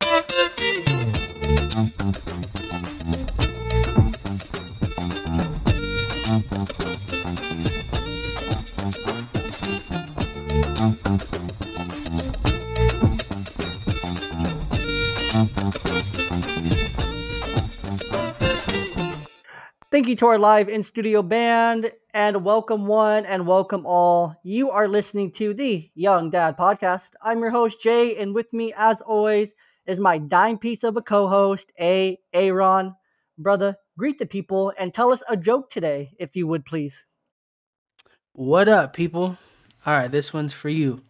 Thank you to our live in studio band and welcome one and welcome all. You are listening to the Young Dad Podcast. I'm your host, Jay, and with me, as always, is my dime piece of a co host, Aaron. Brother, greet the people and tell us a joke today, if you would please. What up, people? All right, this one's for you.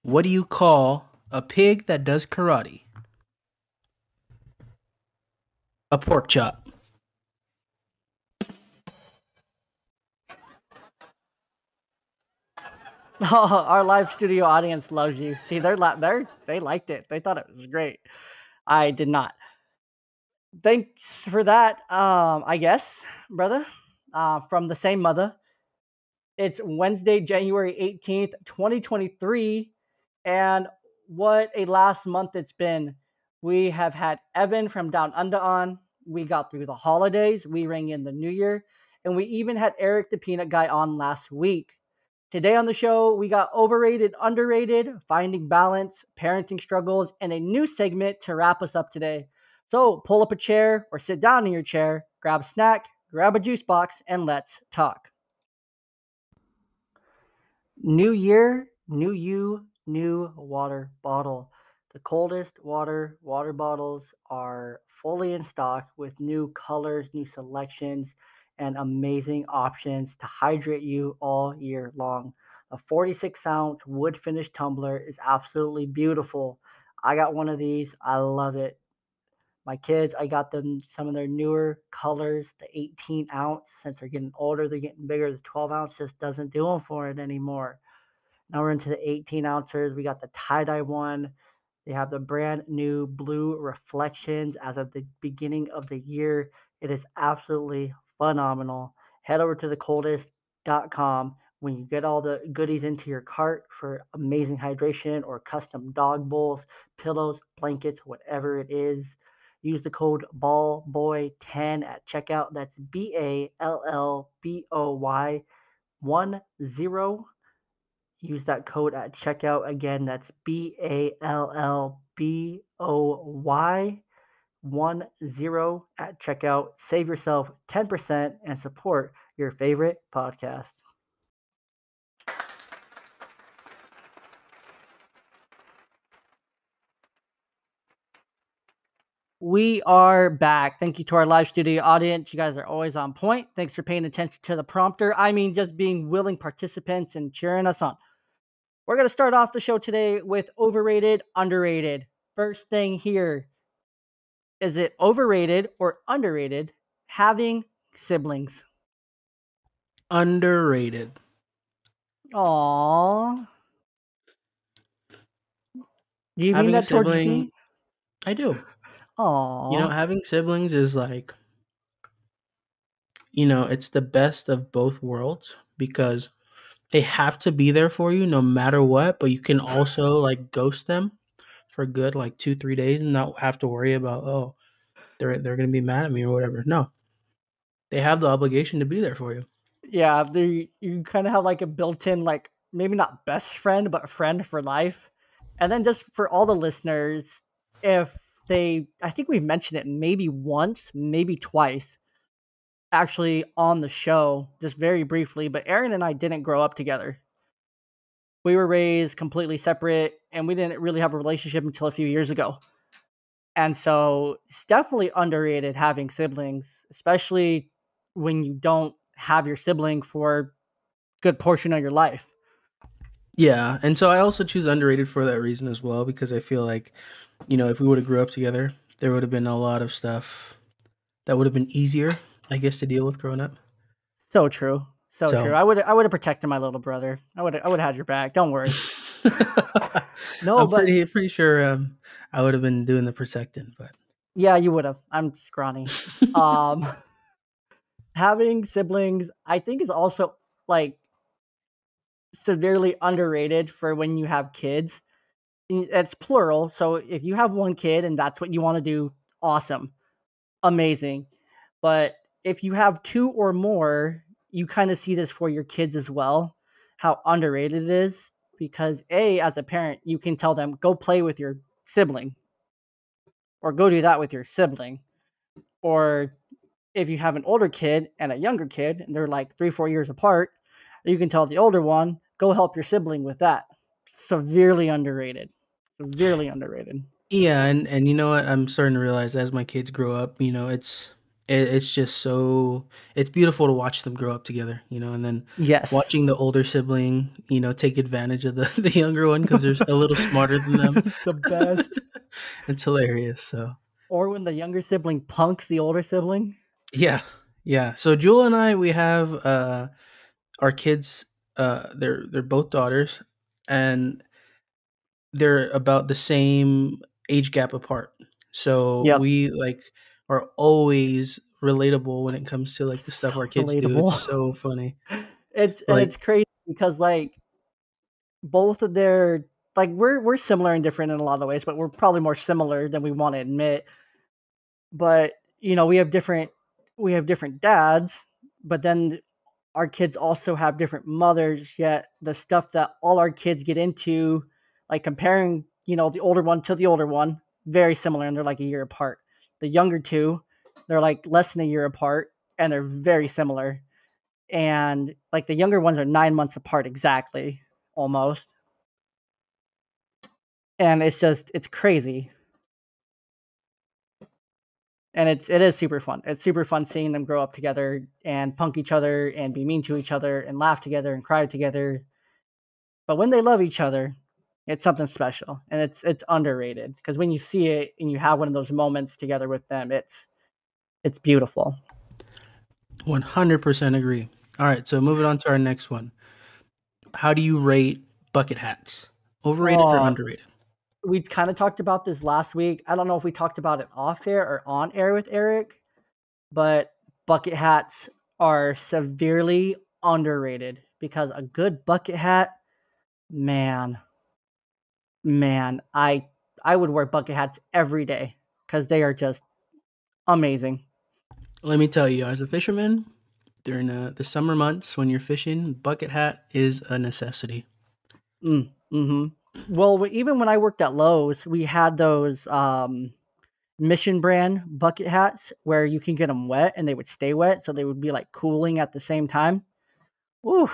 What do you call a pig that does karate? A pork chop. Our live studio audience loves you. See, they liked it. They thought it was great. I did not. Thanks for that. I guess, brother. From the same mother. It's Wednesday, January 18th, 2023. And what a last month it's been. We have had Evan from Down Under on. We got through the holidays. We rang in the new year. And we even had Eric the Peanut Guy on last week. Today on the show, we got overrated, underrated, finding balance, parenting struggles, and a new segment to wrap us up today. So pull up a chair or sit down in your chair, grab a snack, grab a juice box, and let's talk. New year, new you, new water bottle. The coldest water bottles are fully in stock with new colors, new selections, and amazing options to hydrate you all year long. A 46-ounce wood finish tumbler is absolutely beautiful. I got one of these. I love it. My kids, I got them some of their newer colors, the 18 ounce. Since they're getting older, they're getting bigger. The 12 ounce just doesn't do them for it anymore. Now we're into the 18 ounces. We got the tie dye one. They have the brand new blue reflections as of the beginning of the year. It is absolutely phenomenal. Head over to thecoldest.com when you get all the goodies into your cart for amazing hydration or custom dog bowls, pillows, blankets, whatever it is. Use the code BALLBOY10 at checkout. That's BALLBOY 10. Use that code at checkout. Again, that's BALLBOY 10 at checkout. Save yourself 10% and support your favorite podcast. We are back. Thank you to our live studio audience. You guys are always on point. Thanks for paying attention to the prompter. I mean, just being willing participants and cheering us on. We're going to start off the show today with overrated, underrated. First thing here, is it overrated or underrated having siblings? Underrated. Aww. Do you mean Having a that towards sibling, me? I do. Aww. Having siblings is like, it's the best of both worlds because they have to be there for you no matter what, but you can also like ghost them for good like 2-3 days and not have to worry about, oh, they're gonna be mad at me or whatever. No, they have the obligation to be there for you. Yeah, you kind of have like a built-in, like maybe not best friend, but friend for life. And then just for all the listeners, if I think we've mentioned it maybe once, maybe twice, actually on the show, just very briefly. But Aaron and I didn't grow up together. We were raised completely separate, and we didn't really have a relationship until a few years ago. And so it's definitely underrated having siblings, especially when you don't have your sibling for a good portion of your life. Yeah, and so I also choose underrated for that reason as well because I feel like, if we would have grew up together, there would have been a lot of stuff that would have been easier, I guess, to deal with growing up. So true. So true. So I would have protected my little brother. I would have had your back. Don't worry. No, I'm but pretty sure I would have been doing the protecting, but yeah, you would have. I'm scrawny. Um Having siblings I think is also like severely underrated for when you have kids it's plural. So if you have one kid and that's what you want to do, awesome, amazing. But if you have two or more, you kind of see this for your kids as well, how underrated it is. Because as a parent, you can tell them go play with your sibling, or go do that with your sibling, or if you have an older kid and a younger kid and they're like 3-4 years apart, you can tell the older one go help your sibling with that. Severely underrated. Severely underrated. Yeah, and you know what? I'm starting to realize as my kids grow up, it's just so it's beautiful to watch them grow up together, and then Yes. watching the older sibling, take advantage of the the younger one because they're a little smarter than them. It's the best. It's hilarious. So Or when the younger sibling punks the older sibling. yeah, yeah. So Jewel and I, we have our kids. They're both daughters, and they're about the same age gap apart. So Yep. we are always relatable when it comes to like the So stuff our kids do. It's relatable. so funny. It's Like crazy because like both of their like we're similar and different in a lot of ways, but we're probably more similar than we want to admit. But we have different dads, but then our kids also have different mothers, yet the stuff that all our kids get into, like comparing, the older one to the older one, very similar, and they're like a year apart. The younger two, they're like less than a year apart, and they're very similar. And like the younger ones are 9 months apart exactly, almost. And it's crazy. And it is super fun. It's super fun seeing them grow up together and punk each other and be mean to each other and laugh together and cry together. But when they love each other, it's something special, and it's underrated because when you see it and you have one of those moments together with them, it's beautiful. 100% agree. All right, so moving on to our next one. How do you rate bucket hats? Overrated or Uh, underrated? we kind of talked about this last week. I don't know if we talked about it off air or on air with Eric, but bucket hats are severely underrated because a good bucket hat, man, man, I would wear bucket hats every day because they are just amazing. Let me tell you, as a fisherman, during the summer months when you're fishing, bucket hat is a necessity. Mm-hmm. Well, even when I worked at Lowe's, we had those Mission brand bucket hats where you can get them wet and they would stay wet, so they would be like cooling at the same time. Ooh,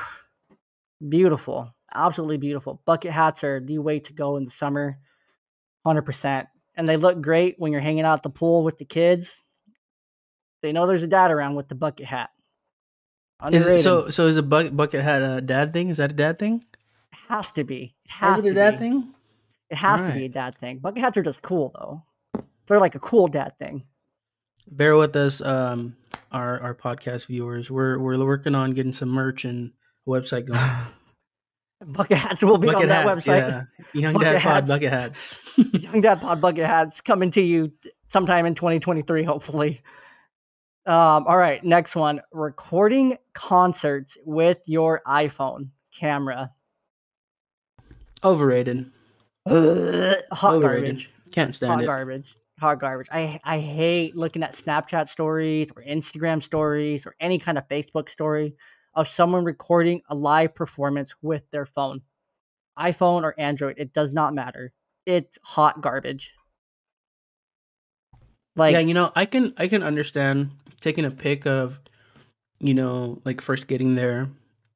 beautiful, absolutely beautiful. Bucket hats are the way to go in the summer, 100%. And they look great when you're hanging out at the pool with the kids. They know there's a dad around with the bucket hat. Is it Underrated. so? Is a bucket hat a dad thing? Is that a dad thing? It has to be. It Is has it a to dad be. thing? It All has to be right. a dad thing. Bucket hats are just cool though. They're like a cool dad thing. Bear with us, our podcast viewers. We're working on getting some merch and a website going. Bucket hats will be on Bucket that hats, website. yeah. Young Bucket Dad Pod hats, bucket hats. Young Dad Pod Bucket hats coming to you sometime in 2023, hopefully. All right, next one: recording concerts with your iPhone camera. Overrated. Hot Overrated. garbage. Can't stand Hot it. garbage. Hot garbage. I hate looking at Snapchat stories or Instagram stories or any kind of Facebook story of someone recording a live performance with their phone. iPhone or Android, it does not matter. It's hot garbage. Yeah, Like, I can understand taking a pic of, like first getting there,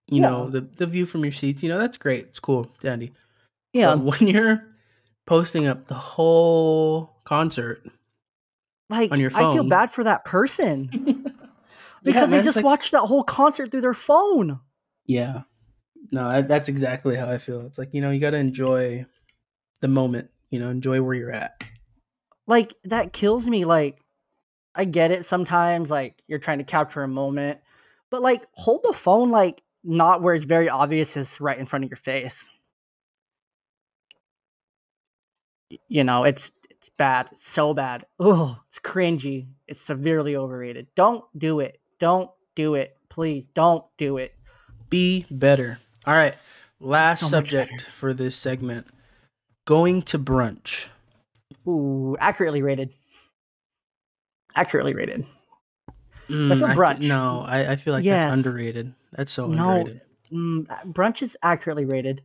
yeah, the view from your seats, that's great. It's cool, dandy. But yeah. when you're posting up the whole concert on Like, your I feel phone, bad for that person yeah, because they man, it's just like, watched that whole concert through their phone. yeah, no, that's exactly how I feel. It's like, you got to enjoy the moment, enjoy where you're at. Like, that kills me. Like, I get it sometimes, like, you're trying to capture a moment, but like, hold the phone, like, not where it's very obvious it's right in front of your face. It's bad. It's so bad. Oh, it's cringy. It's severely overrated. Don't do it. Don't do it. Please don't do it. Be better. All right, Be last so much subject better. for this segment. Going to brunch. Ooh, accurately rated. Accurately rated. So I feel brunch. No, I feel like that's Yes. underrated. That's so No. underrated. Brunch is accurately rated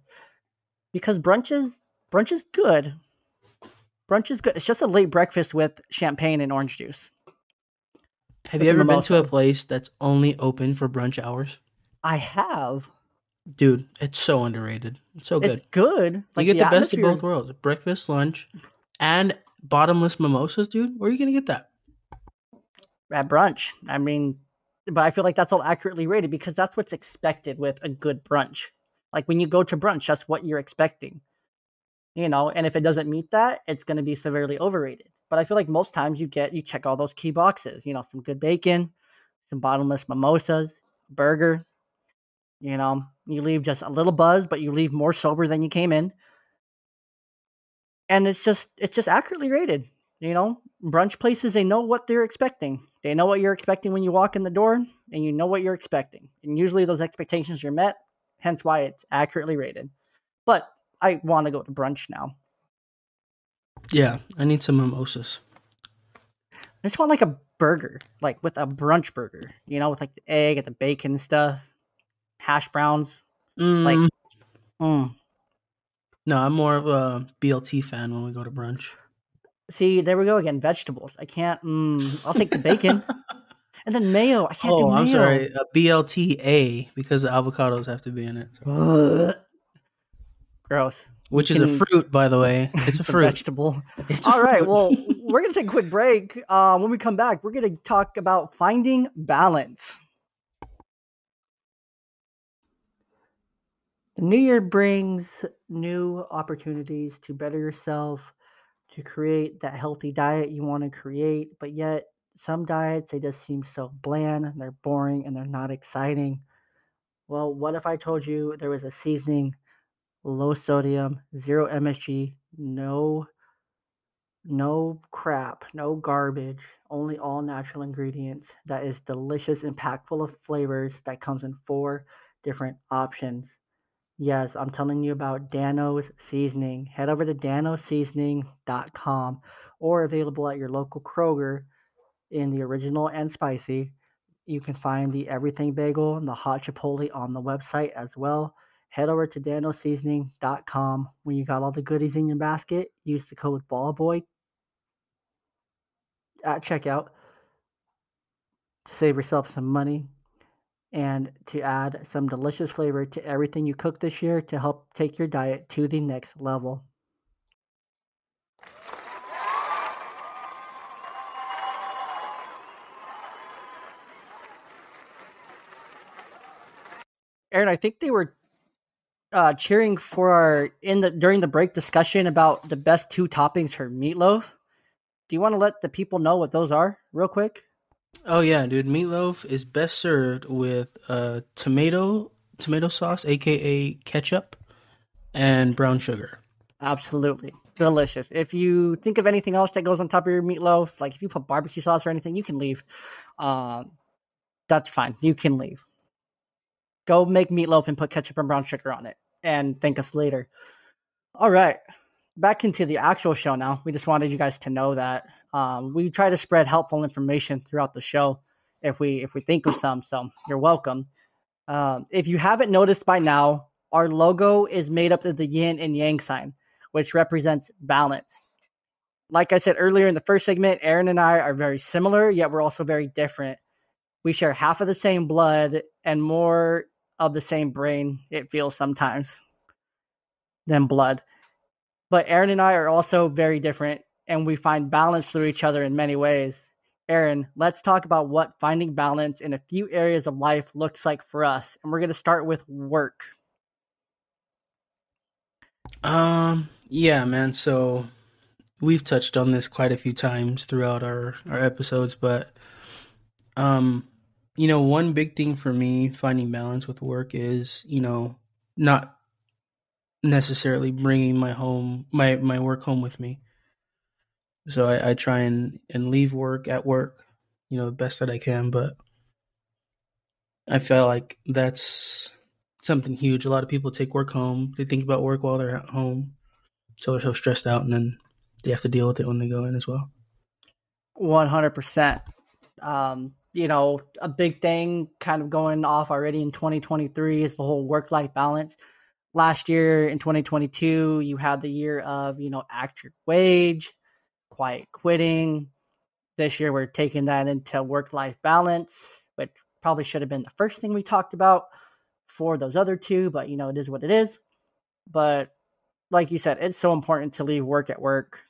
because brunch is good. Brunch is good. It's just a late breakfast with champagne and orange juice Have you with a ever been to a mimosa. place that's only open for brunch hours? I have. Dude, it's so underrated. It's so It's good. good. You Like get the the best of atmosphere both is worlds. Breakfast, lunch, and bottomless mimosas, dude. Where are you gonna get that? at brunch. I mean, but I feel like that's all accurately rated because that's what's expected with a good brunch. Like when you go to brunch, that's what you're expecting, and if it doesn't meet that, it's going to be severely overrated. But I feel like most times you check all those key boxes, some good bacon, some bottomless mimosas, burger, you leave just a little buzz, but you leave more sober than you came in. And it's just accurately rated. Brunch places, they know what they're expecting. They know what you're expecting when you walk in the door, and you know what you're expecting. And usually those expectations are met, hence why it's accurately rated. But I want to go to brunch now. Yeah, I need some mimosas. I just want like a burger, like with a brunch burger, with like the egg and the bacon and stuff, hash browns. Like, Mm, mm. no, I'm more of a BLT fan when we go to brunch. See, there we go again. Vegetables. I can't. I'll take the bacon and then mayo. I can't do Oh, I'm mayo. sorry, a BLTA because the avocados have to be in it. Sorry. Ugh, gross. You Which is a can. fruit, by the way. It's a It's a fruit. vegetable. It's a All right. fruit. Well, we're gonna take a quick break. When we come back, we're gonna talk about finding balance. The new year brings new opportunities to better yourself, to create that healthy diet you want to create, but yet some diets they just seem so bland, they're boring, and they're not exciting. Well, what if I told you there was a seasoning, low sodium, zero MSG, no crap, no garbage, only all natural ingredients that is delicious and packed full of flavors that comes in four different options. Yes, I'm telling you about Dano's Seasoning. Head over to danoseasoning.com or available at your local Kroger in the original and spicy. You can find the everything bagel and the hot chipotle on the website as well. Head over to danoseasoning.com. When you got all the goodies in your basket, use the code BALLBOY at checkout to save yourself some money and to add some delicious flavor to everything you cook this year to help take your diet to the next level. Aaron, I think they were cheering for our in the during the break discussion about the best two toppings for meatloaf. Do you want to let the people know what those are, real quick? Oh yeah, dude. Meatloaf is best served with tomato sauce, aka ketchup, and brown sugar. Absolutely delicious. If you think of anything else that goes on top of your meatloaf, like if you put barbecue sauce or anything, you can leave. Um, that's fine. You can leave. Go make meatloaf and put ketchup and brown sugar on it, and thank us later. All right, back into the actual show now. We just wanted you guys to know that we try to spread helpful information throughout the show if we think of some. So you're welcome. If you haven't noticed by now, our logo is made up of the yin and yang sign, which represents balance. Like I said earlier in the first segment, Aaron and I are very similar, yet we're also very different. We share half of the same blood and more of the same brain, it feels sometimes, than blood. But Aaron and I are also very different, and we find balance through each other in many ways. Aaron, let's talk about what finding balance in a few areas of life looks like for us. And we're going to start with work. Yeah, man. So we've touched on this quite a few times throughout our episodes, but um, one big thing for me finding balance with work is not necessarily bringing my work home with me. So I try and leave work at work, the best that I can. But I feel like that's something huge. A lot of people take work home. They think about work while they're at home. so they're so stressed out, and then they have to deal with it when they go in as well. 100%. A big thing kind of going off already in 2023 is the whole work life balance. Last year in 2022, you had the year of, act your wage, quiet quitting. This year, we're taking that into work life balance, which probably should have been the first thing we talked about for those other two, but it is what it is. But like you said, it's so important to leave work at work.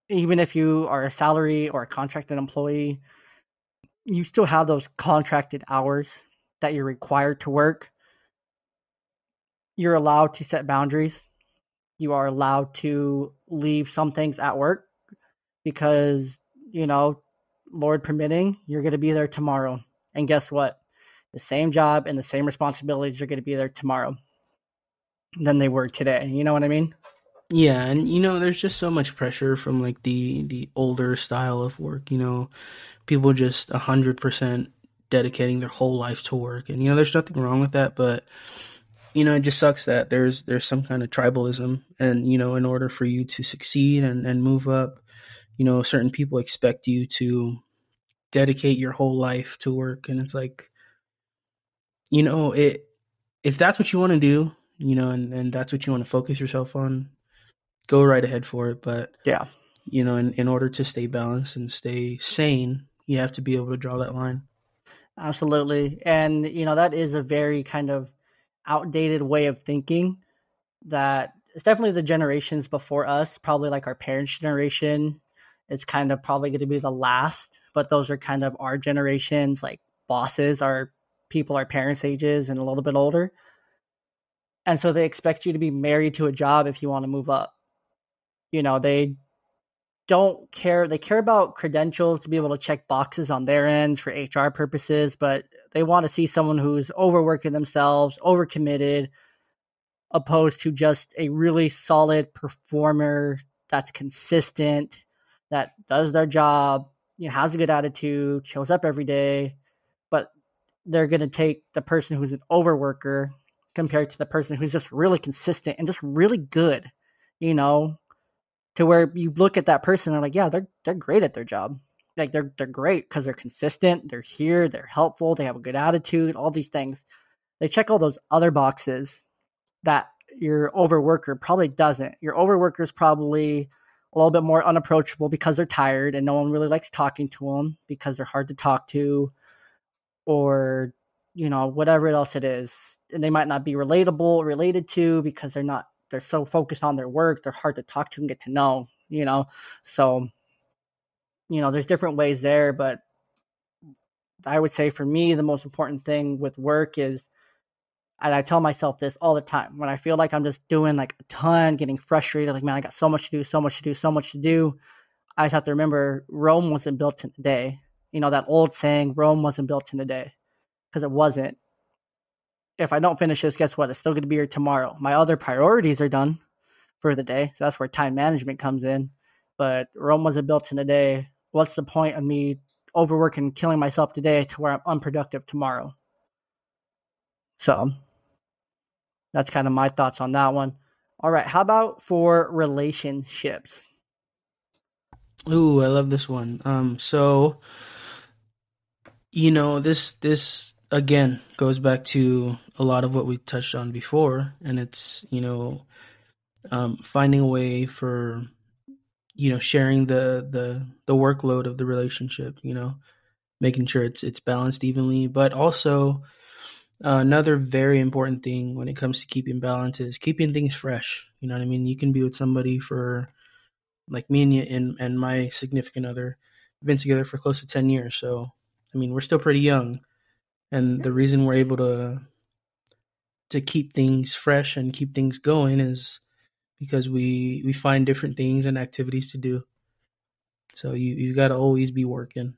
Even if you are a salary or a contracted employee, you still have those contracted hours that you're required to work. You're allowed to set boundaries. You are allowed to leave some things at work because, you know, Lord permitting, you're going to be there tomorrow. And guess what? The same job and the same responsibilities are going to be there tomorrow than they were today. You know what I mean? Yeah, and there's just so much pressure from like the older style of work. People just 100% dedicating their whole life to work, and there's nothing wrong with that. But it just sucks that there's some kind of tribalism, and in order for you to succeed and move up, certain people expect you to dedicate your whole life to work, and it's like, it if that's what you want to do, and that's what you want to focus yourself on, go right ahead for it. But Yeah, in order to stay balanced and stay sane, you have to be able to draw that line. absolutely. And, that is a very kind of outdated way of thinking that it's definitely the generations before us, probably like our parents' generation. It's kind of probably going to be the last, but those are kind of our generations, like bosses are people our parents' ages and a little bit older. And so they expect you to be married to a job if you want to move up. They don't care. They care about credentials to be able to check boxes on their ends for HR purposes, but they want to see someone who's overworking themselves, overcommitted, opposed to just a really solid performer that's consistent, that does their job, has a good attitude, shows up every day. But they're going to take the person who's an overworker compared to the person who's just really consistent and just really good, you know, to where you look at that person and like, yeah, they're great at their job. Like they're great because they're consistent, they're here, they're helpful, they have a good attitude, all these things. They check all those other boxes that your overworker probably doesn't. Your overworker is probably a little bit more unapproachable because they're tired and no one really likes talking to them because they're hard to talk to, or whatever else it is. And they might not be related to because they're so focused on their work, they're hard to talk to and get to know. So, there's different ways there, but I would say for me the most important thing with work is, and I tell myself this all the time, when I feel like I'm just doing like a ton, getting frustrated, like, man, I got so much to do, so much to do, so much to do. I just have to remember Rome wasn't built in a day. That old saying, Rome wasn't built in a day, because it wasn't. If I don't finish this, guess what? It's still going to be here tomorrow. My other priorities are done for the day. So that's where time management comes in. But Rome wasn't built in a day. What's the point of me overworking, killing myself today to where I'm unproductive tomorrow? So that's kind of my thoughts on that one. All right. How about for relationships? Ooh, I love this one. So this again goes back to a lot of what we touched on before, and it's finding a way for sharing the workload of the relationship. Making sure it's balanced evenly, but also another very important thing when it comes to keeping balance is keeping things fresh. You know what I mean? You can be with somebody for, like me and you and my significant other, we've been together for close to 10 years. So, I mean, we're still pretty young. And the reason we're able to keep things fresh and keep things going is because we find different things and activities to do. So you got to always be working.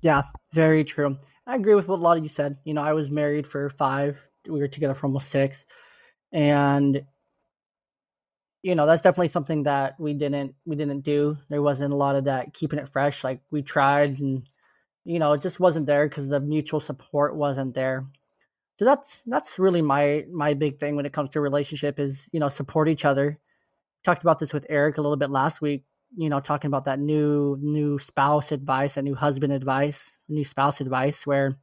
Yeah, very true. I agree with what a lot of you said. I was married for 5. We were together for almost 6. And that's definitely something that we didn't do. There wasn't a lot of that keeping it fresh. Like we tried, and it just wasn't there because the mutual support wasn't there. So that's really my big thing when it comes to relationship is, support each other. Talked about this with Eric a little bit last week, talking about that new spouse advice, that new husband advice, new spouse advice where,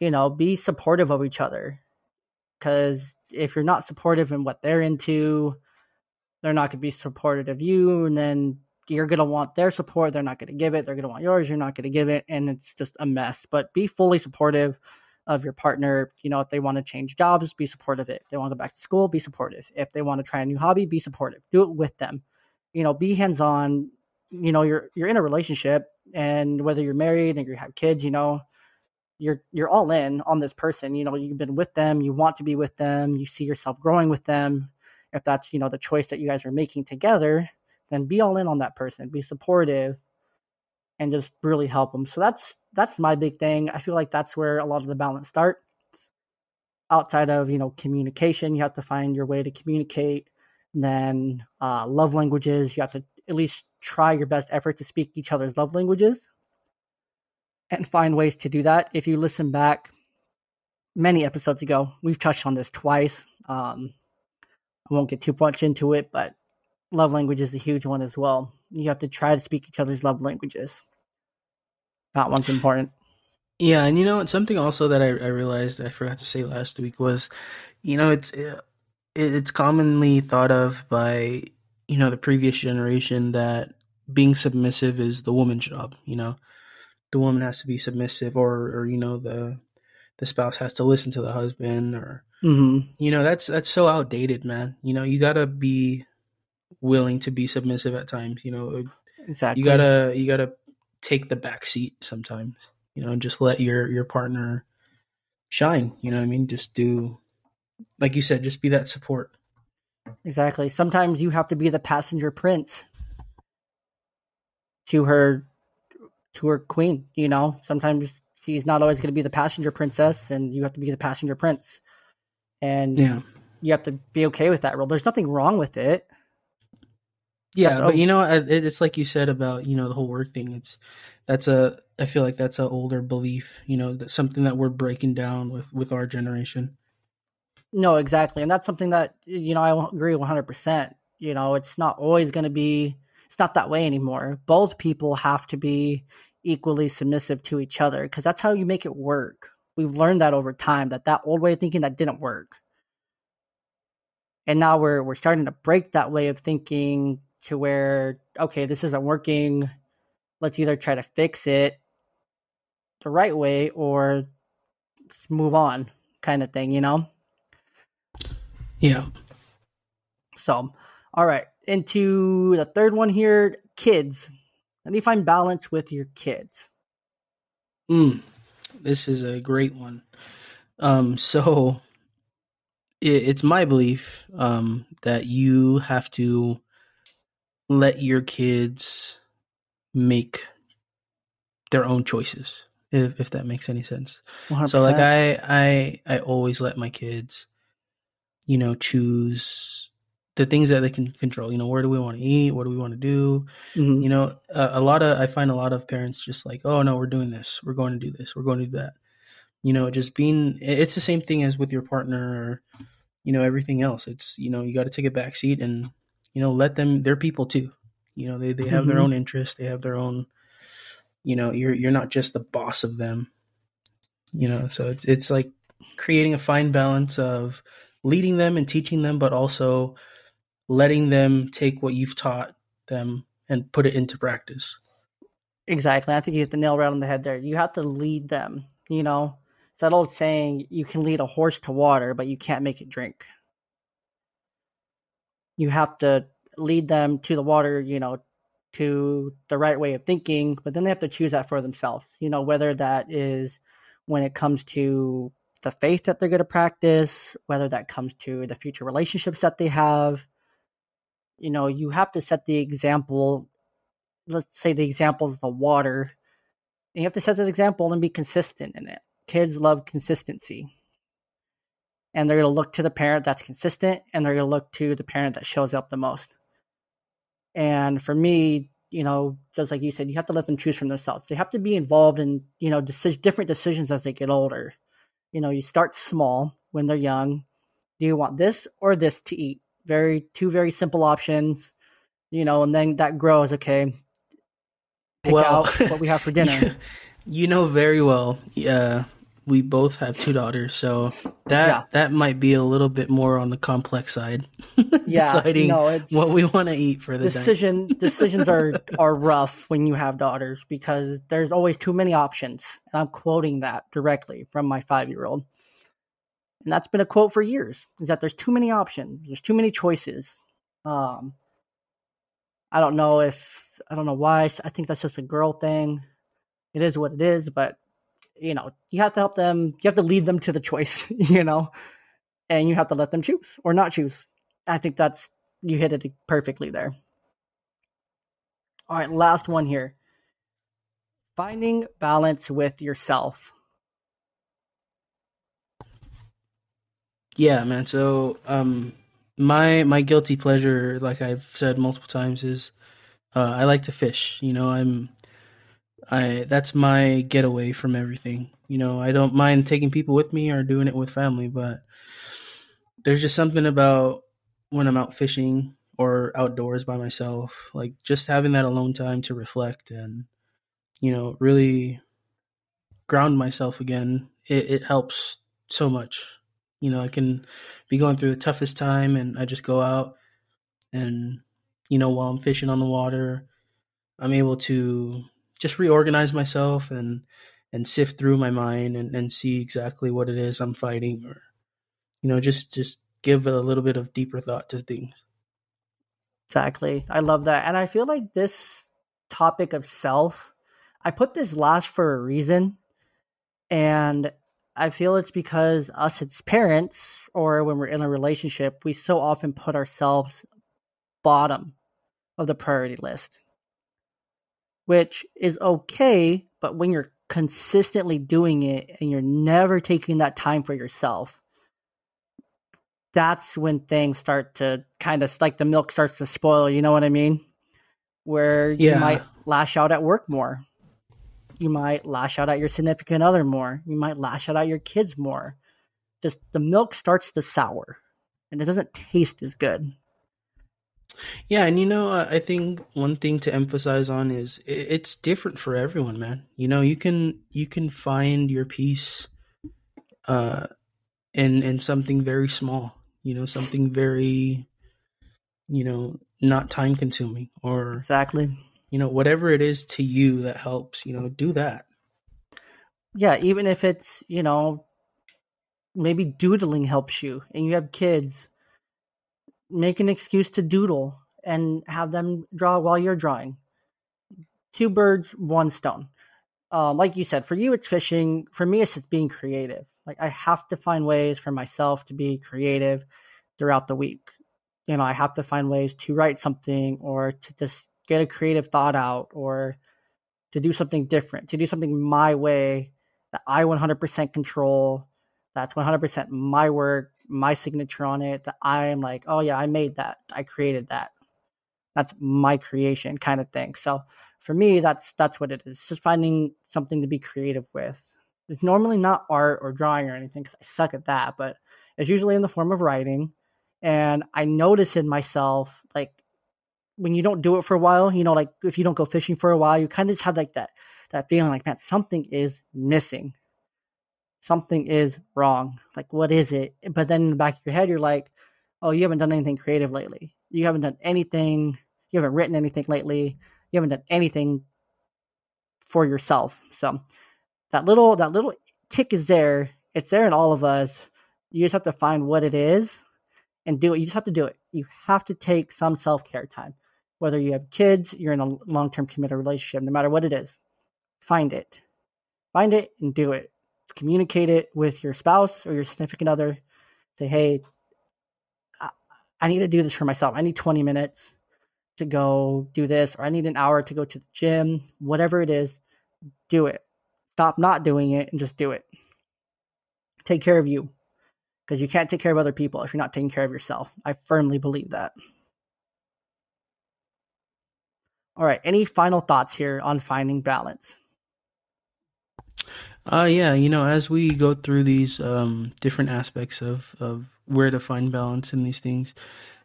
be supportive of each other. Because if you're not supportive in what they're into, they're not going to be supportive of you, and then you're going to want their support. They're not going to give it. They're going to want yours. You're not going to give it, and it's just a mess. But be fully supportive of your partner. If they want to change jobs, be supportive of it. If they want to go back to school, be supportive. If they want to try a new hobby, be supportive. Do it with them. Be hands on. You're in a relationship, and whether you're married and you have kids, you're all in on this person. You've been with them, you want to be with them, you see yourself growing with them. If that's, the choice that you guys are making together, then be all in on that person, be supportive, and just really help them. So that's my big thing. I feel like that's where a lot of the balance starts. Outside of, communication, you have to find your way to communicate. Then love languages, you have to at least try your best effort to speak each other's love languages and find ways to do that. If you listen back many episodes ago, we've touched on this twice. I won't get too much into it, but love language is a huge one as well. You have to try to speak each other's love languages. That one's important. Yeah, and it's something also that I realized I forgot to say last week was, it's commonly thought of by the previous generation that being submissive is the woman's job. The woman has to be submissive, or the spouse has to listen to the husband, or Mm-hmm. that's so outdated, man. You gotta be willing to be submissive at times. You Exactly. gotta take the back seat sometimes. And just let your partner shine. You know what I mean? Just do, like you said, just be that support. Exactly. Sometimes you have to be the passenger prince to her queen. Sometimes she's not always going to be the passenger princess, and you have to be the passenger prince, and Yeah. you have to be okay with that role. There's nothing wrong with it. That's Yeah, but oh it's like you said about the whole work thing. I feel like that's an older belief. That's something that we're breaking down with our generation. no, exactly, and that's something that I agree 100%. It's not always going to be. It's not that way anymore. Both people have to be equally submissive to each other because that's how you make it work. We've learned that over time that old way of thinking that didn't work, and now we're starting to break that way of thinking to where okay, this isn't working. Let's either try to fix it the right way or move on, kind of thing. Yeah. So, all right, into the third one here, kids. How do you find balance with your kids? Mm, this is a great one. So it's my belief that you have to let your kids make their own choices, if that makes any sense. So like 100%. I always let my kids choose the things that they can control. Where do we want to eat? What do we want to do? Mm-hmm. I find a lot of parents just like, oh no, we're doing this, we're going to do this, we're going to do that. Just being, it's the same thing as with your partner, or everything else. It's you got to take a back seat and let them, they're people too. They have their Mm-hmm. own interests, they have their own, you're not just the boss of them. So it's like creating a fine balance of leading them and teaching them, but also letting them take what you've taught them and put it into practice. Exactly. I think you hit the nail right on the head there. You have to lead them. It's that old saying: you can lead a horse to water, but you can't make it drink. You have to lead them to the water, to the right way of thinking, but then they have to choose that for themselves. Whether that is when it comes to the faith that they're going to practice, whether that comes to the future relationships that they have. You have to set the example. Let's say the example is the water. And you have to set that example and be consistent in it. Kids love consistency. And they're going to look to the parent that's consistent, and they're going to look to the parent that shows up the most. And for me, just like you said, you have to let them choose for themselves. They have to be involved in, different decisions as they get older. You start small when they're young. Do you want this or this to eat? Two very simple options, and then that grows. Okay, pick Well, out what we have for dinner. you, you know very well. Yeah, we both have two daughters, so Yeah, that might be a little bit more on the complex side, yeah. deciding It's what we want to eat for the night. decisions are rough when you have daughters because there's always too many options. And I'm quoting that directly from my 5-year-old. And that's been a quote for years, is that there's too many options, there's too many choices. Um, I don't know why. I think that's just a girl thing. It is what it is, but you have to help them. You have to lead them to the choice, and you have to let them choose or not choose. I think that's you hit it perfectly there. All right, last one here. Finding balance with yourself. Yeah, man. So, my guilty pleasure, like I've said multiple times, is I like to fish. I that's my getaway from everything. I don't mind taking people with me or doing it with family, but there's just something about when I'm out fishing or outdoors by myself, like just having that alone time to reflect and really ground myself again. It helps so much. I can be going through the toughest time, and I just go out and while I'm fishing on the water, I'm able to just reorganize myself and sift through my mind and see exactly what it is I'm fighting, or just give a little bit of deeper thought to things. Exactly. I love that. And I feel like this topic of self, I put this last for a reason. And I feel it's because us as parents, or when we're in a relationship, we so often put ourselves bottom of the priority list, which is okay. But when you're consistently doing it and you're never taking that time for yourself, that's when things start to kind of like the milk starts to spoil. You know what I mean? Where you Yeah, might lash out at work more. You might lash out at your significant other more. You might lash out at your kids more. Just the milk starts to sour and it doesn't taste as good. yeah, and I think one thing to emphasize on is it's different for everyone, man. You can find your peace uh in something very small, something very, not time consuming, or Exactly. whatever it is to you that helps, do that. Yeah, even if it's, maybe doodling helps you and you have kids, make an excuse to doodle and have them draw while you're drawing. Two birds, one stone. Like you said, for you it's fishing. For me, it's just being creative. Like I have to find ways for myself to be creative throughout the week. I have to find ways to write something or to just get a creative thought out or to do something different, to do something my way that I 100% control. That's 100% my work, my signature on it. That I am like, oh yeah, I made that. I created that. That's my creation kind of thing. So for me, that's what it is. Just finding something to be creative with. It's normally not art or drawing or anything because I suck at that, but it's usually in the form of writing. And I notice in myself, like when you don't do it for a while, like if you don't go fishing for a while, you kind of just have like that feeling like, man, something is missing, something is wrong. Like, what is it? But then in the back of your head, you're like, oh, you haven't done anything creative lately. You haven't done anything. You haven't written anything lately. You haven't done anything for yourself. So that little tick is there. It's there in all of us. You just have to find what it is and do it. You just have to do it. You have to take some self care time. Whether you have kids, you're in a long term committed relationship, no matter what it is, find it. Find it and do it. Communicate it with your spouse or your significant other. Say, hey, I need to do this for myself. I need 20 minutes to go do this, or I need an hour to go to the gym. Whatever it is, do it. Stop not doing it and just do it. Take care of you because you can't take care of other people if you're not taking care of yourself. I firmly believe that. All right. Any final thoughts here on finding balance? Yeah, as we go through these different aspects of where to find balance in these things,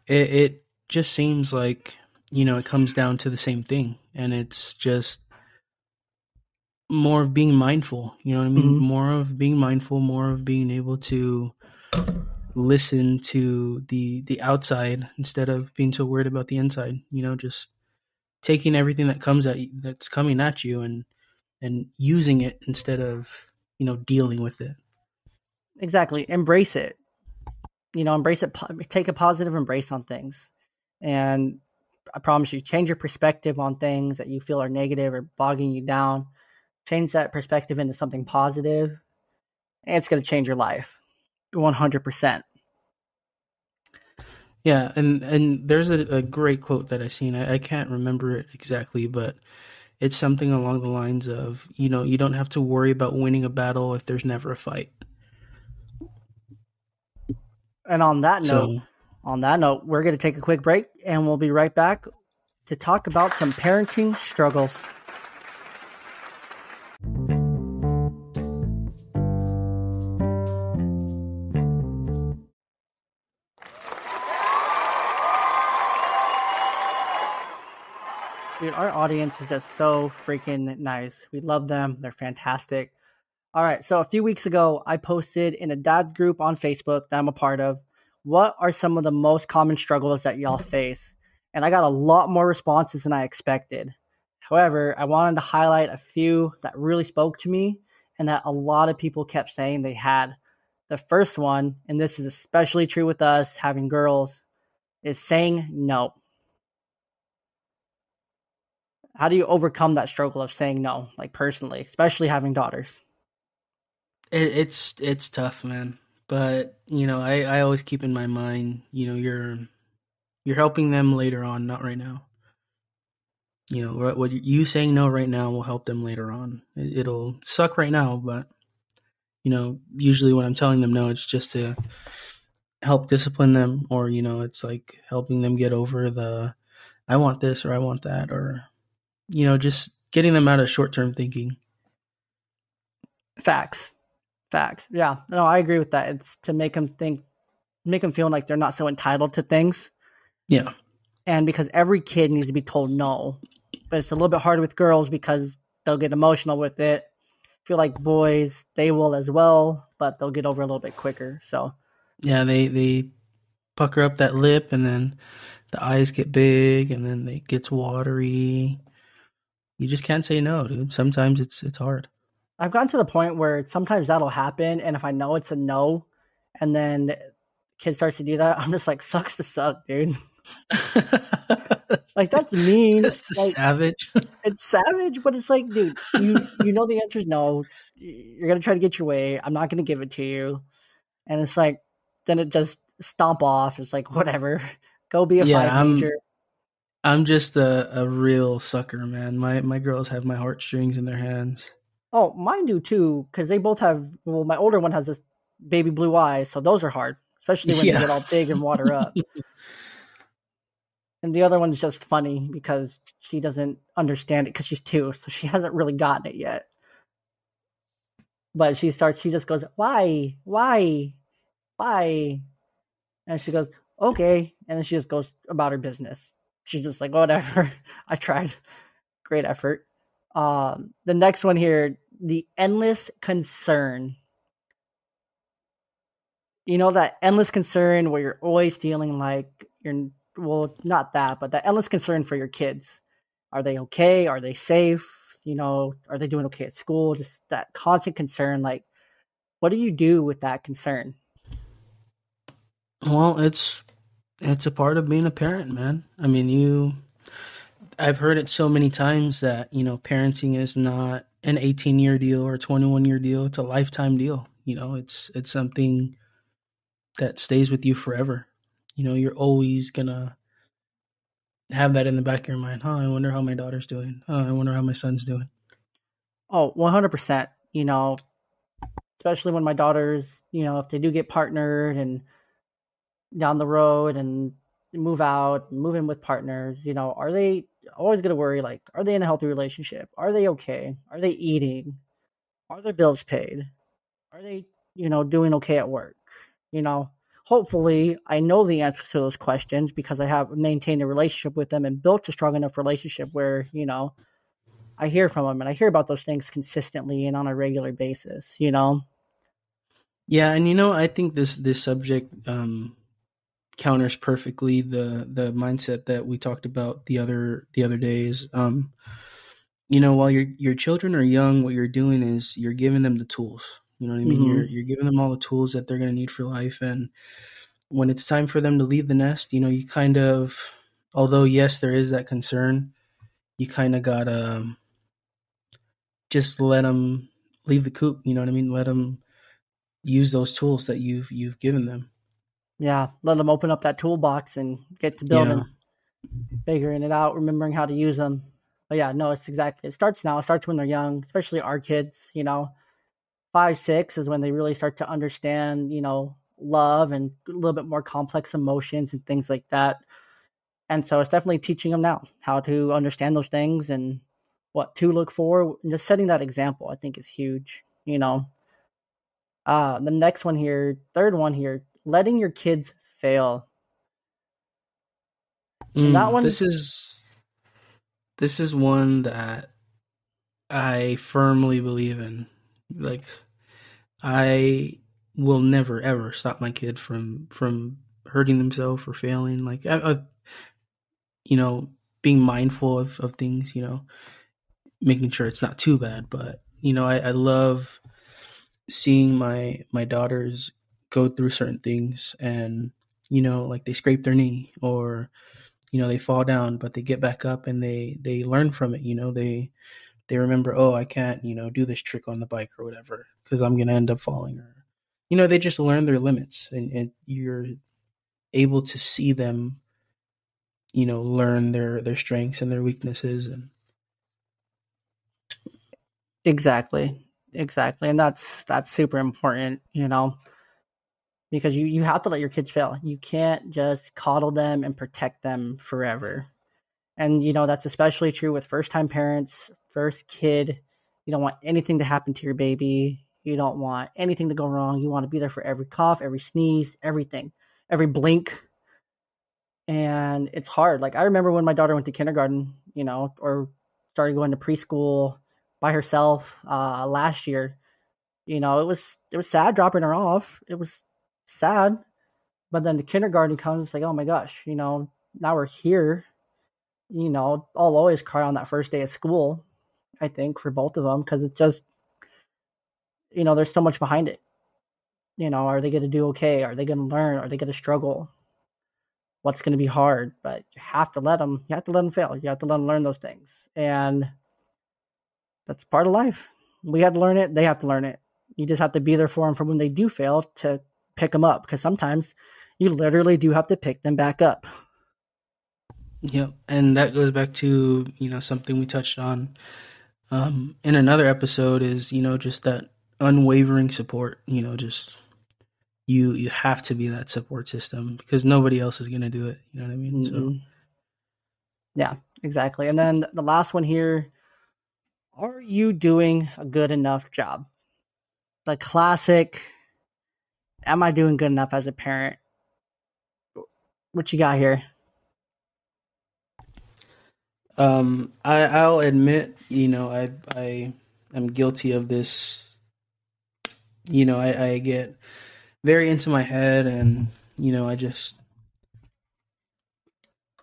it just seems like, it comes down to the same thing. And it's just more of being mindful, you know what I mean? Hmm. More of being mindful, more of being able to listen to the outside instead of being so worried about the inside, just taking everything that's coming at you and using it instead of, dealing with it. Exactly. Embrace it. Embrace it. Take a positive embrace on things, and I promise you, change your perspective on things that you feel are negative or bogging you down. Change that perspective into something positive, and it's going to change your life 100%. Yeah, and there's a great quote that I seen. I can't remember it exactly, but it's something along the lines of, you don't have to worry about winning a battle if there's never a fight. And on that note, So we're going to take a quick break, and we'll be right back to talk about some parenting struggles. Dude, our audience is just so freaking nice. We love them. They're fantastic. All right. So a few weeks ago, I posted in a dad's group on Facebook that I'm a part of. What are some of the most common struggles that y'all face? And I got a lot more responses than I expected. However, I wanted to highlight a few that really spoke to me and that a lot of people kept saying they had. The first one, and this is especially true with us having girls, is saying no. How do you overcome that struggle of saying no, like personally, especially having daughters? it's tough, man. But I always keep in my mind, you're helping them later on, not right now. What you saying no right now will help them later on. It'll suck right now, but usually when I'm telling them no, it's just to help discipline them, or it's like helping them get over the I want this or I want that, or just getting them out of short term thinking. Facts. Facts. Yeah. No, I agree with that. It's to make them feel like they're not so entitled to things. Yeah, And because every kid needs to be told no. But it's a little bit harder with girls because they'll get emotional with it. I feel like boys, they will as well, but they'll get over a little bit quicker. So yeah. They pucker up that lip, and then the eyes get big, and then it gets watery. You just can't say no, dude. Sometimes it's hard. I've gotten to the point where sometimes that'll happen. And if I know it's a no, and then kid starts to do that, I'm just like, sucks to suck, dude. Like, that's mean. Just the Like, savage. it's savage, but it's like, dude, you know the answer is no. You're gonna try to get your way. I'm not gonna give it to you. And it's like, then it just stomp off. It's like, whatever. Go be a Yeah, five major. I'm just a real sucker, man. My girls have my heartstrings in their hands. Oh, mine do too, because they both have. Well, my older one has this baby blue eyes, so those are hard, especially when they Yeah. get all big and water up. And the other one's just funny because she doesn't understand it because she's two, so she hasn't really gotten it yet. But she just goes, why? And she goes, okay. And then she just goes about her business. She's just like, whatever. I tried. Great effort. The next one here, the endless concern. You know, that endless concern where you're always feeling like you're, well, not that, but that endless concern for your kids. Are they okay? Are they safe? Are they doing okay at school? Just that constant concern. Like, what do you do with that concern? Well, it's a part of being a parent, man. I mean, I've heard it so many times that, parenting is not an 18-year deal or a 21-year deal. It's a lifetime deal. It's something that stays with you forever. You're always gonna have that in the back of your mind. Oh, I wonder how my daughter's doing. Oh, I wonder how my son's doing. Oh, 100%. Especially when my daughters, if they do get partnered and down the road and move out, move in with partners, are they always going to worry, like, are they in a healthy relationship? Are they okay? Are they eating? Are their bills paid? Are they, doing okay at work? You know, hopefully I know the answers to those questions because I have maintained a relationship with them and built a strong enough relationship where, I hear from them and I hear about those things consistently and on a regular basis. Yeah, and I think this subject counters perfectly the mindset that we talked about the other days. While your children are young, what you're doing is you're giving them the tools. You know what I mean? Hmm. You're giving them all the tools that they're going to need for life, and when it's time for them to leave the nest, you kind of, although yes, there is that concern, you kind of gotta just let them leave the coop. You know what I mean? Let them use those tools that you've given them. Yeah, let them open up that toolbox and get to Yeah. building, figuring it out, remembering how to use them. But yeah, no, it's exactly. It starts now. It starts when they're young, especially our kids. 5, 6 is when they really start to understand, love and a little bit more complex emotions and things like that. And so it's definitely teaching them now how to understand those things and what to look for. And just setting that example, I think, is huge. The next one here, third one here, letting your kids fail. And that Mm, one, this is one that I firmly believe in. Like, I will never ever stop my kid from hurting themselves or failing. Like, you know, being mindful of things. Making sure it's not too bad. But I love seeing my daughters go through certain things, and like they scrape their knee, or they fall down, but they get back up and they learn from it. They remember, oh, I can't do this trick on the bike or whatever because I'm gonna end up falling, or they just learn their limits, and you're able to see them learn their strengths and their weaknesses. And exactly, exactly. And that's super important, because you have to let your kids fail. You can't just coddle them and protect them forever. And that's especially true with first time parents, first kid. You don't want anything to happen to your baby. You don't want anything to go wrong. You want to be there for every cough, every sneeze, everything, every blink. And it's hard. Like I remember when my daughter went to kindergarten, or started going to preschool by herself last year. It was sad dropping her off. It was sad, but then the kindergarten comes, like, oh my gosh, now we're here. I'll always cry on that first day of school, I think, for both of them, because it's just, there's so much behind it. Are they going to do okay? Are they going to learn? Are they going to struggle? What's going to be hard? But you have to let them fail. You have to let them learn those things. And that's part of life. We have to learn it. They have to learn it. You just have to be there for them for when they do fail to pick them up, because sometimes you literally do have to pick them back up. yeah, and that goes back to something we touched on in another episode, is just that unwavering support. Just you have to be that support system because nobody else is going to do it. You know what I mean? So Mm-mm. Yeah, exactly. And then the last one here, are you doing a good enough job? The classic, am I doing good enough as a parent? What you got here? I'll admit, I am guilty of this. I get very into my head, and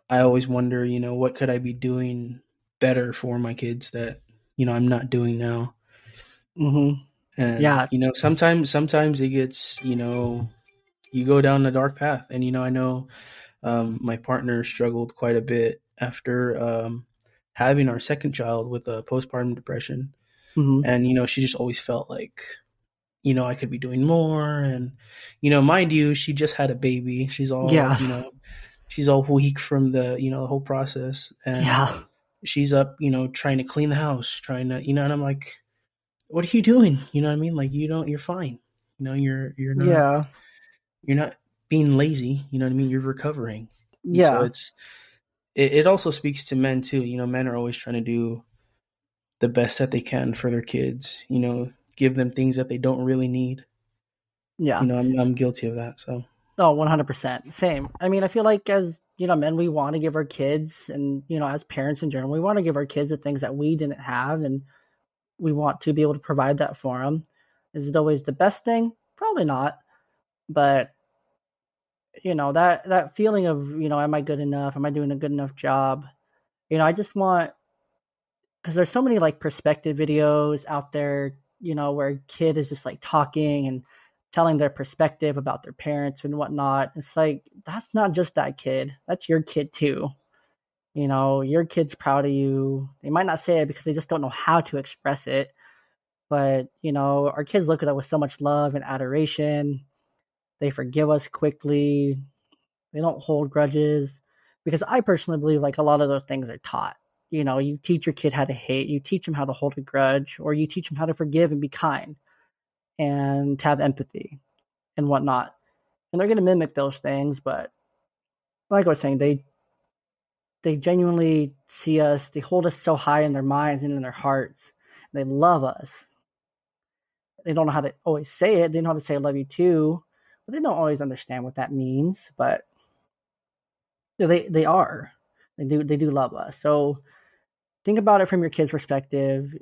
I always wonder, what could I be doing better for my kids that I'm not doing now. Mm-hmm. And Yeah. sometimes it gets, you go down a dark path. And I know my partner struggled quite a bit after having our second child with a postpartum depression. Mm-hmm. And she just always felt like I could be doing more. And mind you, she just had a baby. Yeah. She's all weak from the whole process. And Yeah. she's up trying to clean the house, trying to and I'm like, what are you doing? You know what I mean? Like, you're fine. Yeah. You're not being lazy. You know what I mean? You're recovering. And so Yeah. it also speaks to men too. Men are always trying to do the best that they can for their kids, give them things that they don't really need. Yeah. I'm guilty of that. So No, 100%. Same. I mean, I feel like as, men, we want to give our kids and, as parents in general, we want to give our kids the things that we didn't have and we want to be able to provide that for them. Is it always the best thing? Probably not. But, that feeling of, am I good enough? Am I doing a good enough job? I just want, because there's so many like perspective videos out there, where a kid is just like talking and telling their perspective about their parents and whatnot. It's like, that's not just that kid, that's your kid too. Your kid's proud of you. They might not say it because they just don't know how to express it. But, our kids look at us with so much love and adoration. They forgive us quickly. They don't hold grudges. Because I personally believe like a lot of those things are taught. You teach your kid how to hate, you teach them how to hold a grudge, or you teach them how to forgive and be kind and to have empathy and whatnot. And they're going to mimic those things, but like I was saying, they genuinely see us, they hold us so high in their minds and in their hearts. They love us. They don't know how to always say it. They know how to say I love you too, but they don't always understand what that means. But they are. They do love us. So think about it from your kid's perspective.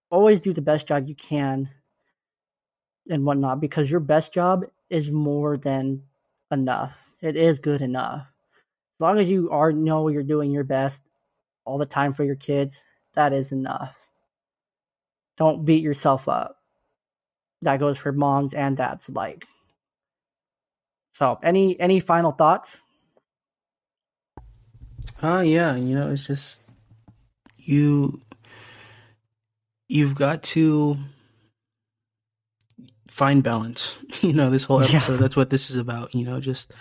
Always do the best job you can and whatnot, because your best job is more than enough. It is good enough. As long as you know you're doing your best all the time for your kids, that is enough. Don't beat yourself up. That goes for moms and dads alike. So, any final thoughts? yeah, it's just you you've got to find balance. This whole Yeah, episode, that's what this is about. Just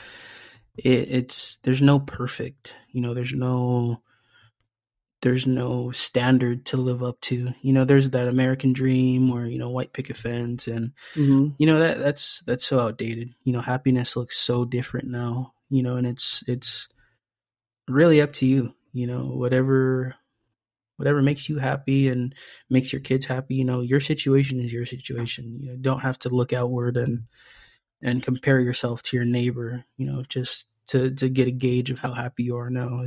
it's there's no perfect. There's no standard to live up to. There's that American dream where white picket fence, and hmm, that's so outdated. Happiness looks so different now. And it's really up to you. Whatever makes you happy and makes your kids happy. Your situation is your situation. Don't have to look outward and compare yourself to your neighbor. Just to get a gauge of how happy you are. No,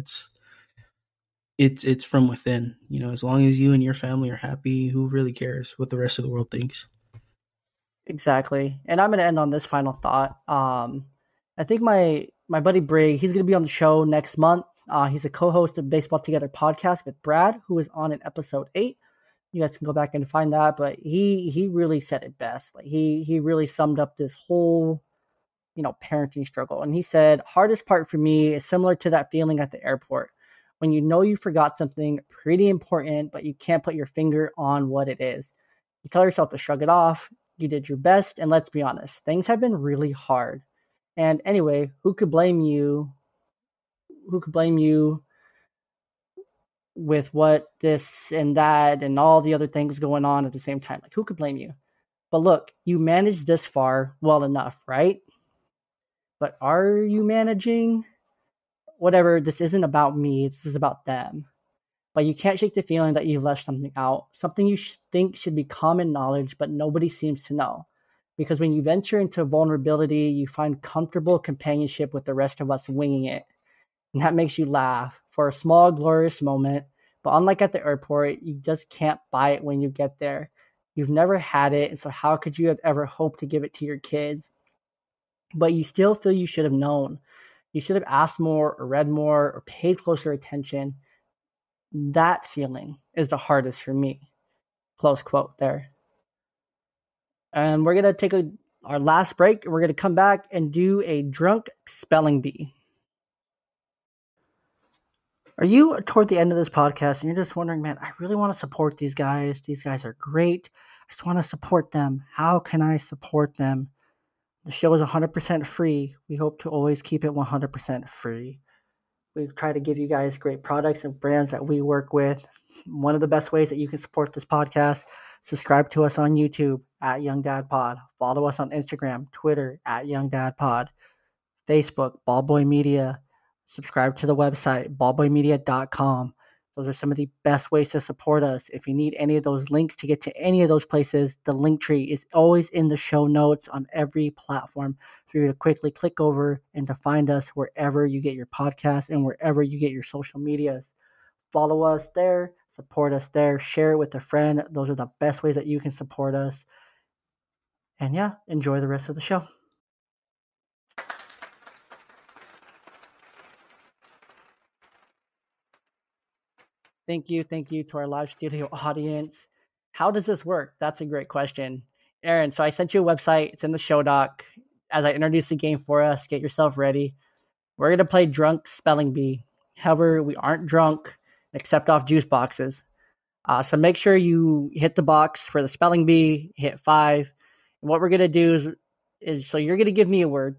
it's from within. As long as you and your family are happy, who really cares what the rest of the world thinks? exactly. And I'm gonna end on this final thought. I think my buddy Brig, he's gonna be on the show next month. He's a co-host of Baseball Together podcast with Brad, who is on in episode 8. You guys can go back and find that, but he really said it best. Like he really summed up this whole parenting struggle. And he said, hardest part for me is similar to that feeling at the airport when you know you forgot something pretty important, but you can't put your finger on what it is. You tell yourself to shrug it off. You did your best. And let's be honest, things have been really hard. And anyway, who could blame you? Who could blame you with what this and that and all the other things going on at the same time? Like, who could blame you? But look, you managed this far well enough, right? But are you managing? Whatever, this isn't about me, this is about them. But you can't shake the feeling that you've left something out, something you think should be common knowledge, but nobody seems to know. Because when you venture into vulnerability, you find comfortable companionship with the rest of us winging it. And that makes you laugh for a small, glorious moment. But unlike at the airport, you just can't buy it when you get there. You've never had it, and so how could you have ever hoped to give it to your kids? But you still feel you should have known. You should have asked more or read more or paid closer attention. That feeling is the hardest for me. Close quote there. And we're going to take our last break. We're going to come back and do a drunk spelling bee. Are you toward the end of this podcast and you're just wondering, man, I really want to support these guys. These guys are great. I just want to support them. How can I support them? The show is 100% free. We hope to always keep it 100% free. We try to give you guys great products and brands that we work with. One of the best ways that you can support this podcast, subscribe to us on YouTube at Young Dad Pod. Follow us on Instagram, Twitter at Young Dad Pod, Facebook, Ballboy Media. Subscribe to the website, ballboymedia.com. Those are some of the best ways to support us. If you need any of those links to get to any of those places, the link tree is always in the show notes on every platform for you to quickly click over and to find us wherever you get your podcasts and wherever you get your social medias. Follow us there, support us there, share it with a friend. Those are the best ways that you can support us. And yeah, enjoy the rest of the show. Thank you. Thank you to our live studio audience. How does this work? That's a great question. Aaron, so I sent you a website. It's in the show doc. As I introduce the game for us, get yourself ready. We're going to play Drunk Spelling Bee. However, we aren't drunk except off juice boxes. So make sure you hit the box for the spelling bee, hit 5. And what we're going to do is so you're going to give me a word.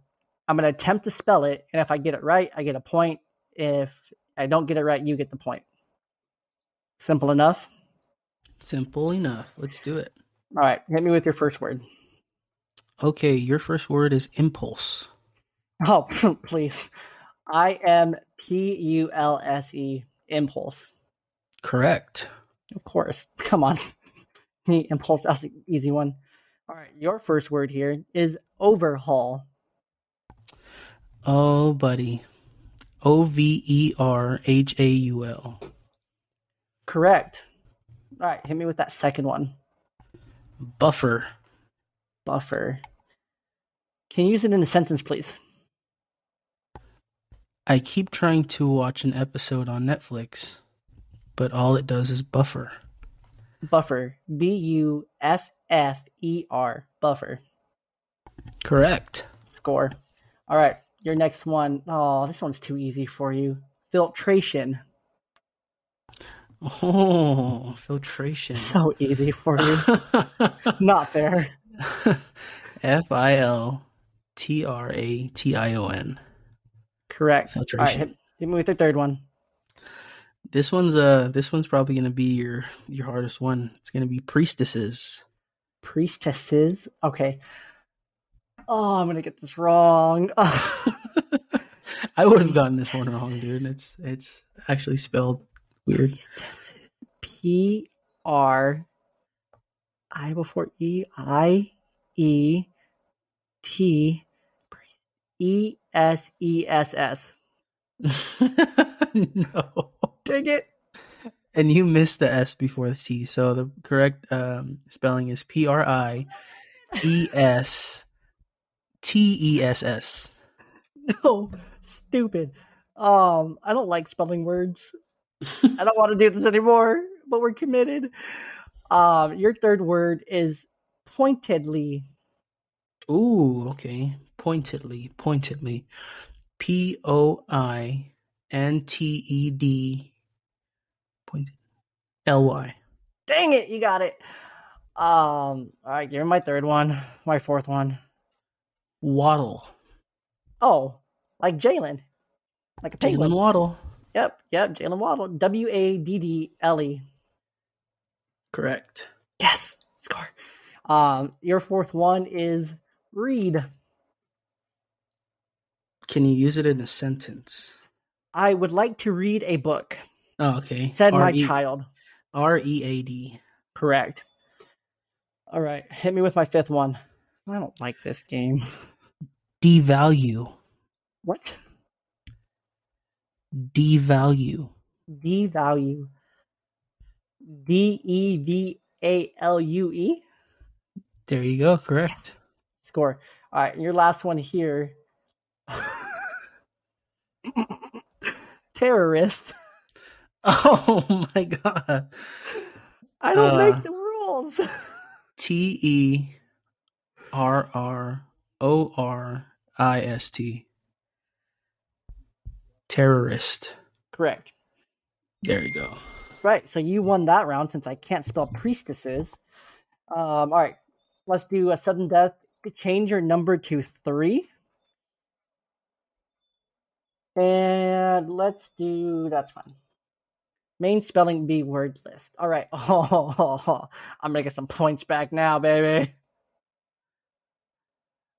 I'm going to attempt to spell it. And if I get it right, I get a point. If I don't get it right, you get the point. Simple enough? Simple enough. Let's do it. All right. Hit me with your first word. Okay, your first word is impulse. Oh, please. IMPULSE. Impulse. Correct. Of course. Come on. Impulse. That's an easy one. All right. Your first word here is overhaul. Oh, buddy. OVERHAUL. Correct. All right. Hit me with that second one. Buffer. Buffer. Can you use it in a sentence, please? I keep trying to watch an episode on Netflix, but all it does is buffer. Buffer. BUFFER. Buffer. Correct. Score. All right. Your next one. Oh, this one's too easy for you. Filtration. Oh, filtration. So easy for you. Not fair. FILTRATION. Correct. Filtration. All right, hit me with the third one. This one's probably gonna be your hardest one. It's gonna be priestesses. Priestesses. Okay. Oh, I'm gonna get this wrong. I would have gotten this one wrong, dude. It's actually spelled weird. Priestesses. PRI before EIETESSESS. No. Dang it. And you missed the S before the C. So the correct spelling is PRIESTESS. No, stupid. I don't like spelling words. I don't want to do this anymore, but we're committed. Your third word is pointedly. Ooh, okay. Pointedly. POINTED. Pointed. LY. Dang it, you got it. All right, give me my third one, my fourth one. Waddle. Oh, like Jalen, like a penguin. Jalen Waddle. Yep, Jalen Waddle. WADDLE. Correct. Yes, score. Your fourth one is read. Can you use it in a sentence? I would like to read a book. Oh, okay. Said my child. READ. Correct. All right, hit me with my fifth one. I don't like this game. Devalue. What? Devalue. Devalue. DEVALUE. There you go. Correct. Score. All right, your last one here. Terrorist. Oh my god. I don't make the rules. TERRORIST. Terrorist. Correct. There you go. Right, so you won that round since I can't spell priestesses. All right, let's do a sudden death. Change your number to 3. And let's do, that's fine. Main spelling bee word list. All right. Oh, I'm going to get some points back now, baby.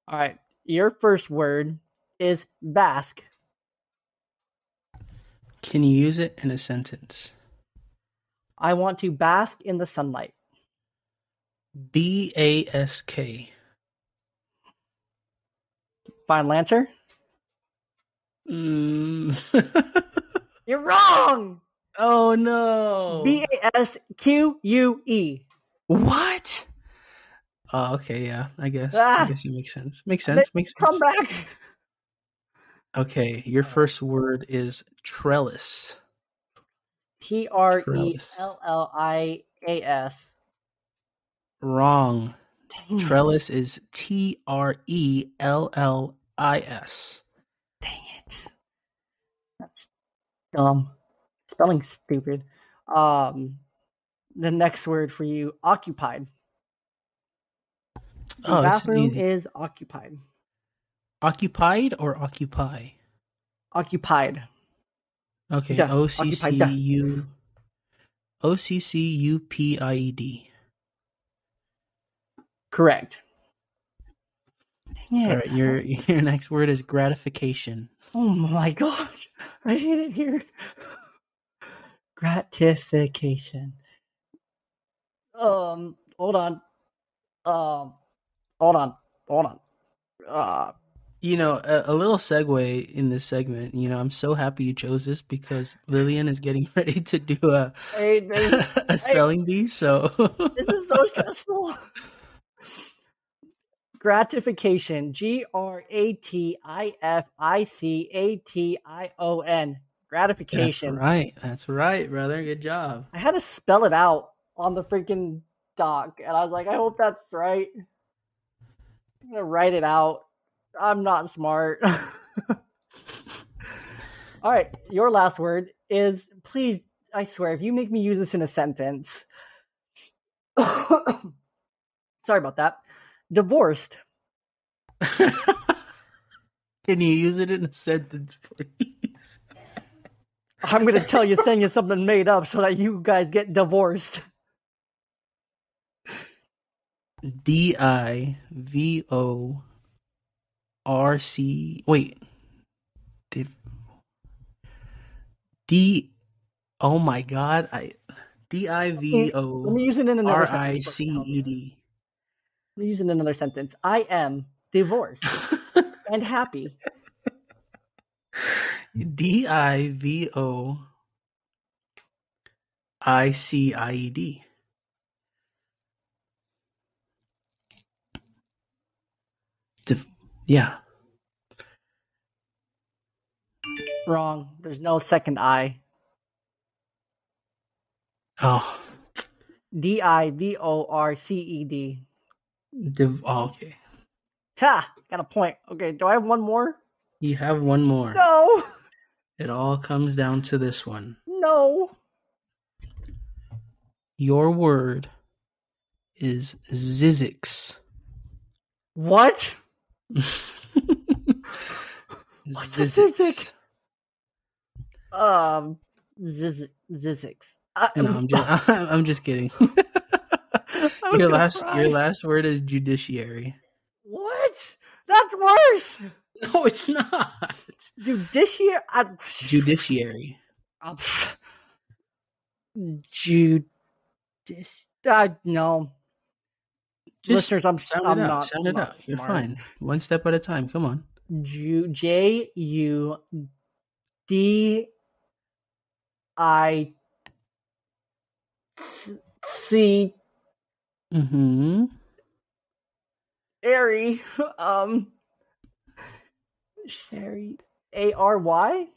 All right. Your first word is Basque. Can you use it in a sentence? I want to bask in the sunlight. Bask. Final answer? Mm. You're wrong! Oh no. Basque. What? Oh, okay, yeah. I guess. I Ah, guess it makes sense. Makes I made sense. Makes a sense. comeback. Okay, your All right. first word is trellis. Trellis. Trellias. Wrong. Dang it. Trellis is trellis. Dang it. That's dumb. Spelling's stupid. Um, the next word for you, occupied. The Oh, this is bathroom easy. is occupied. Occupied or occupy? Occupied. Okay, Duh. Occupied. Duh. OCCUPIED. Correct. Dang All it. right, your next word is gratification. Oh my gosh. I hate it here. Gratification. Hold on. Um, hold on. Hold on. Uh, A little segue in this segment. I'm so happy you chose this because Lillian is getting ready to do a hey, a hey, spelling bee. So this is so stressful. Gratification. Gratification. Gratification. That's right, brother. Good job. I had to spell it out on the freaking doc, and I was like, I hope that's right. I'm gonna write it out. I'm not smart. All right, your last word is please. I swear, if you make me use this in a sentence, sorry about that. Divorced. Can you use it in a sentence, please? I'm gonna tell you, saying it's something made up so that you guys get divorced. DIVORC. Wait. D. Oh my God. Let me use it in another sentence. DIVORICED. Let me use it in another sentence. I am divorced and happy. DIVOICIED. Yeah. Wrong. There's no second I. Oh. Divorced. Okay. Ha! Got a point. Okay, do I have one more? You have one more. No! It all comes down to this one. No! Your word is Zizix. What? What's a Zizix? Zizix. No, I'm just kidding. Your last word is judiciary. What? That's worse. No, it's not. Judiciary. Judiciary. No. Just Listeners, I'm sound it out. not. Sound it out. You're fine. One step at a time. Come on. JUDIC. Mm-hmm. Sherry. Sherry. ARY?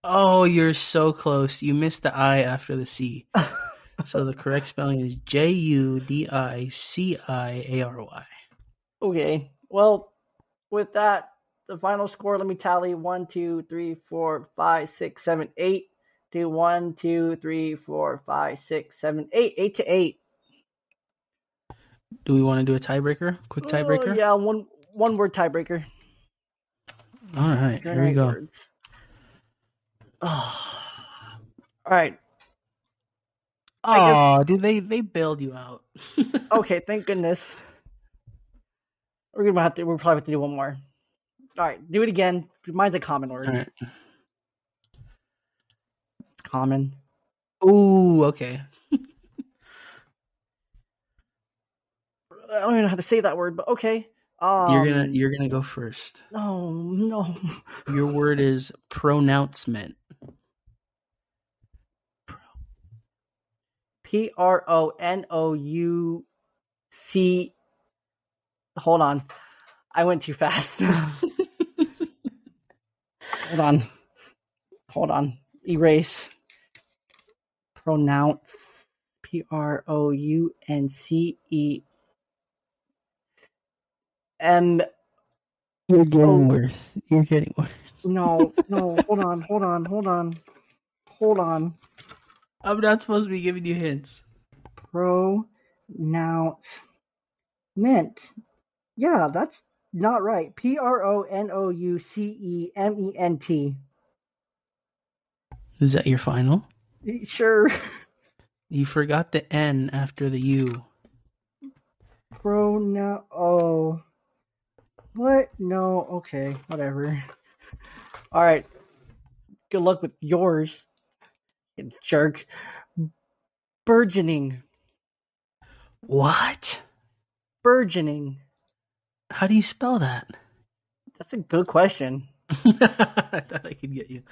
Oh, you're so close. You missed the I after the C. So the correct spelling is JUDICIARY. Okay. Well, with that, the final score, let me tally 1, 2, 3, 4, 5, 6, 7, 8 to 1, 2, 3, 4, 5, 6, 7, 8. 8 to 8. Do we want to do a tiebreaker? Quick tiebreaker? Yeah, one word tiebreaker. All right, here we go. Words. All right. Oh, dude, they bailed you out. Okay, thank goodness. We'll probably have to do one more. All right, do it again. Mine's a common word. All right. Common. Ooh, okay. I don't even know how to say that word, but okay. You're gonna go first. No, no. Your word is pronouncement. Pronouc. Hold on. I went too fast. Hold on. Hold on. Erase. Pronounce. Prounce. You're getting Oh, worse. You're getting worse. no, no. Hold on. I'm not supposed to be giving you hints. Pronouncement. Yeah, that's not right. Pronouncement. Is that your final? Sure. You forgot the N after the U. Pronoun. Oh. What? No. Okay. Whatever. All right. Good luck with yours, you jerk. Burgeoning. What? Burgeoning. How do you spell that? That's a good question. I thought I could get you.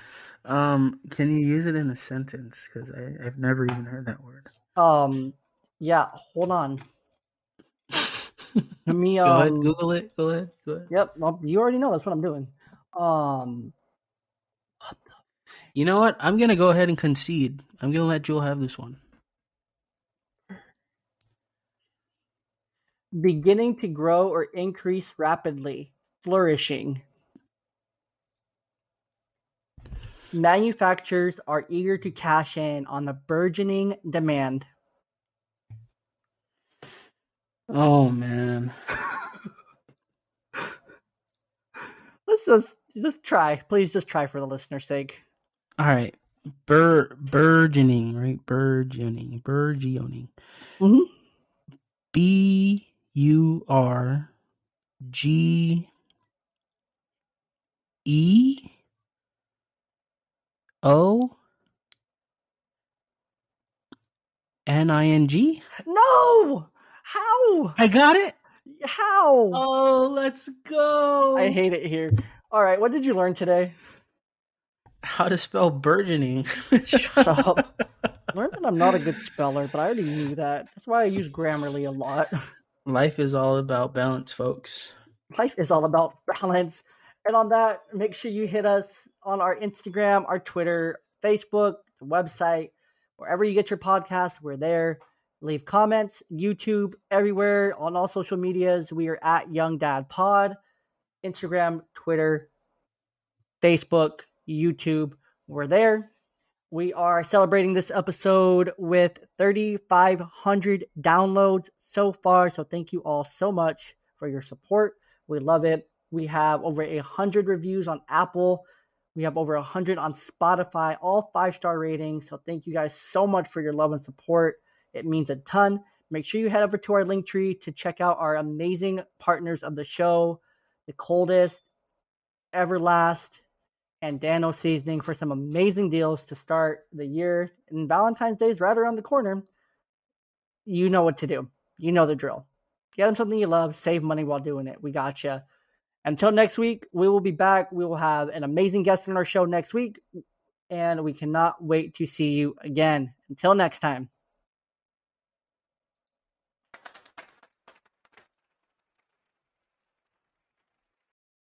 Can you use it in a sentence? Because I've never even heard that word. Um. Yeah. Hold on. Let me. Go ahead, Google it. Go ahead. Go ahead. Yep. Well, you already know that's what I'm doing. Um. You know what? I'm gonna go ahead and concede. I'm gonna let Jewel have this one. Beginning to grow or increase rapidly. Flourishing. Manufacturers are eager to cash in on the burgeoning demand. Oh man. Let's just try. Please just try for the listener's sake. All right. Burgeoning, right? Burgeoning. Mm-hmm. Burgening. No! How? I got it. How? Oh, let's I go. hate it here. All right, what did you learn today? How to spell burgeoning. Shut up. Learned that I'm not a good speller, but I already knew that. That's why I use Grammarly a lot. Life is all about balance, folks. Life is all about balance. And on that, make sure you hit us on our Instagram, our Twitter, Facebook, the website, wherever you get your podcasts, we're there. Leave comments, YouTube, everywhere on all social medias. We are at Young Dad Pod, Instagram, Twitter, Facebook, YouTube. We're there. We are celebrating this episode with 3,500 downloads so far. So thank you all so much for your support. We love it. We have over 100 reviews on Apple. We have over 100 on Spotify, all 5-star ratings. So thank you guys so much for your love and support. It means a ton. Make sure you head over to our link tree to check out our amazing partners of the show, The Coldest, Everlast, and Dano Seasoning for some amazing deals to start the year. And Valentine's Day is right around the corner. You know what to do. You know the drill. Get them something you love. Save money while doing it. We got you. Until next week, we will be back. We will have an amazing guest on our show next week. And we cannot wait to see you again. Until next time.